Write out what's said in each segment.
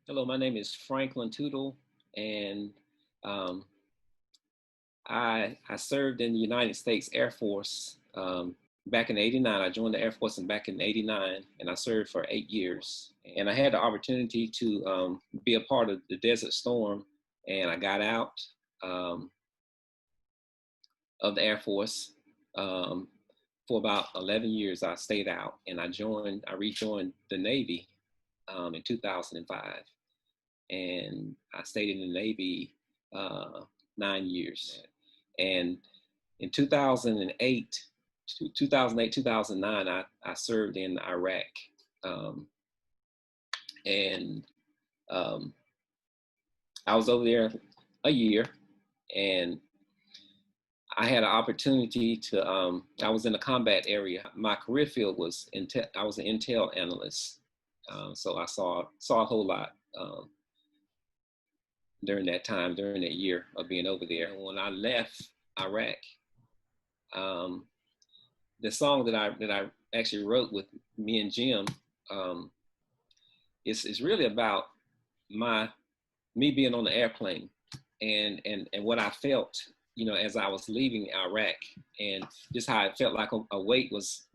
Hello, my name is Franklin Tootle, and um, I served in the United States Air Force back in '89. I joined the Air Force back in '89, and I served for 8 years. And I had the opportunity to be a part of the Desert Storm, and I got out um, of the Air Force um, for about 11 years. I stayed out, and I rejoined the Navy in 2005. And I stayed in the Navy 9 years. And in 2009, I served in Iraq. Um, and um, I was over there a year, and I had an opportunity to, I was in the combat area. My career field was, I was an intel analyst. So I saw a whole lot during that time, during that year of being over there. When I left Iraq, um, the song that I actually wrote with me and Jim um, is really about my me being on the airplane and what I felt, as I was leaving Iraq, and just how it felt like a weight was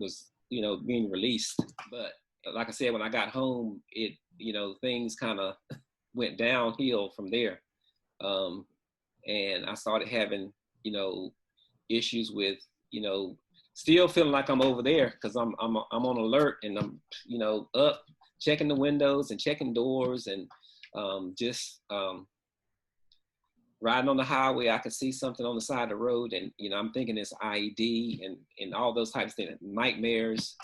being released. But like I said, when I got home, things kind of went downhill from there. Um, and I started having, issues with, still feeling like I'm over there because I'm on alert, and I'm, up checking the windows and checking doors, and just riding on the highway. I could see something on the side of the road, and I'm thinking it's IED and all those types of things, nightmares.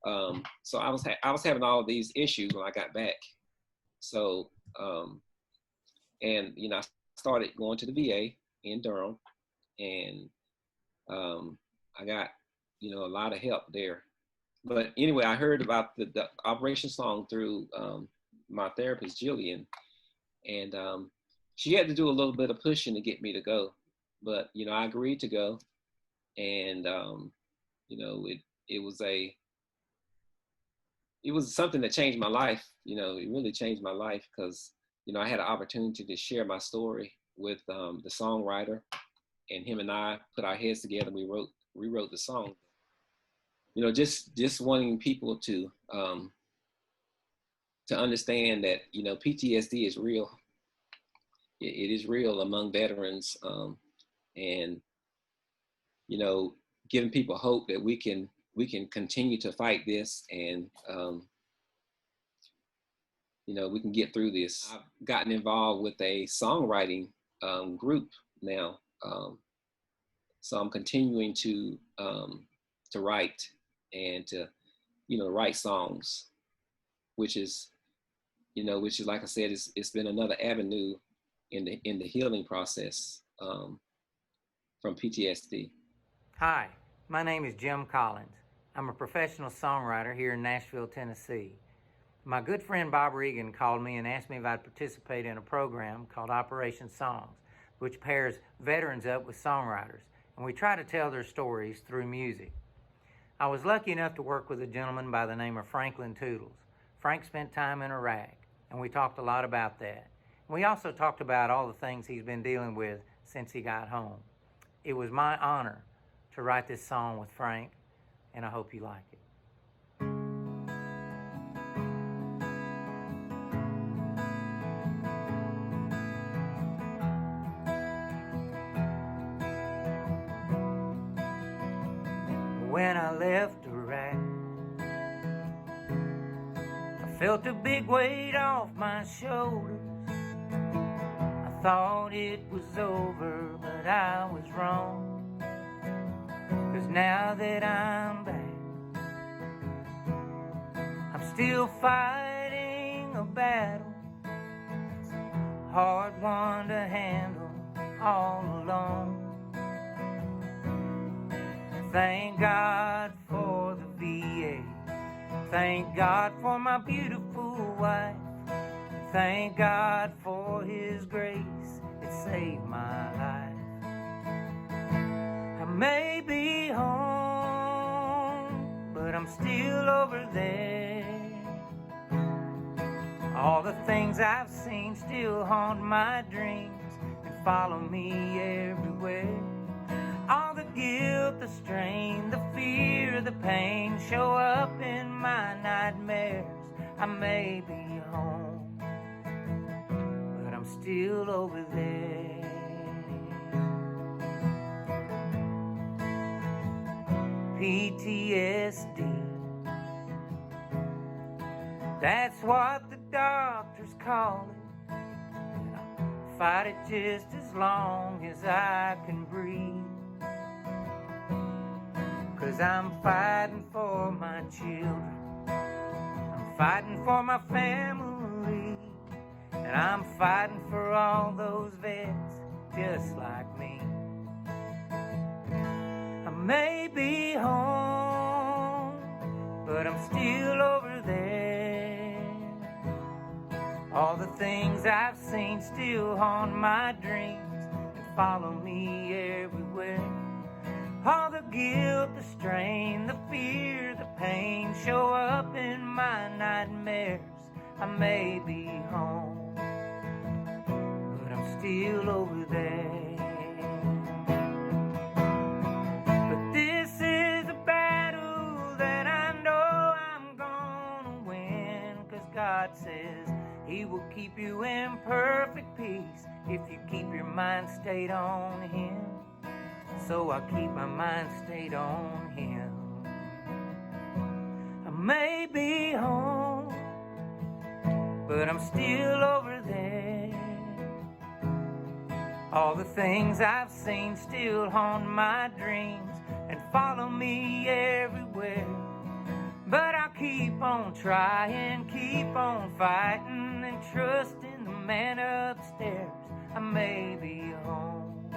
So I was having all of these issues when I got back. So and I started going to the VA in Durham, and I got a lot of help there. But anyway, I heard about the Operation Song through my therapist Jillian, and she had to do a little bit of pushing to get me to go. But I agreed to go, and it was something that changed my life. It really changed my life because I had an opportunity to share my story with the songwriter, and him and I put our heads together. And we rewrote the song. Just wanting people to understand that PTSD is real. It is real among veterans, and giving people hope that we can continue to fight this, and we can get through this. I've gotten involved with a songwriting group now, so I'm continuing to write and to write songs, which is like I said, it's been another avenue in the healing process from PTSD. Hi, my name is Jim Collins. I'm a professional songwriter here in Nashville, Tennessee. My good friend Bob Regan called me and asked me if I'd participate in a program called Operation Songs, which pairs veterans up with songwriters, and we try to tell their stories through music. I was lucky enough to work with a gentleman by the name of Franklin Toodles. Frank spent time in Iraq, and we talked a lot about that. We also talked about all the things he's been dealing with since he got home. It was my honor to write this song with Frank, and I hope you like it. When I left Iraq, I felt a big weight off my shoulders. I thought it was over, but I was wrong. 'Cause now that I'm back, I'm still fighting a battle, hard one to handle all alone. Thank God for the VA. Thank God for my beautiful wife. Thank God for His grace, it saved my life. I may be home, but I'm still over there. All the things I've seen still haunt my dreams and follow me everywhere. All the guilt, the strain, the fear, the pain show up in my nightmares. I may be home, but I'm still over there. PTSD, that's what the doctors call it. And I'll fight it just as long as I can breathe. 'Cause I'm fighting for my children, I'm fighting for my family, and I'm fighting for all those vets just like me. I may be home, but I'm still over there. All the things I've seen still haunt my dreams and follow me everywhere. All the guilt, the strain, the fear, the pain show up in my nightmares. I may be home, but I'm still over there. But this is a battle that I know I'm gonna win, 'cause God says He will keep you in perfect peace if you keep your mind stayed on Him. So I keep my mind stayed on Him. I may be home, but I'm still over there. All the things I've seen still haunt my dreams and follow me everywhere. But I'll keep on trying, keep on fighting, and trust in the man upstairs. I may be home,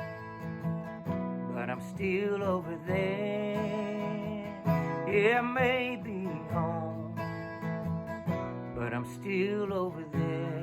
but I'm still over there. Yeah, I may be home, but I'm still over there.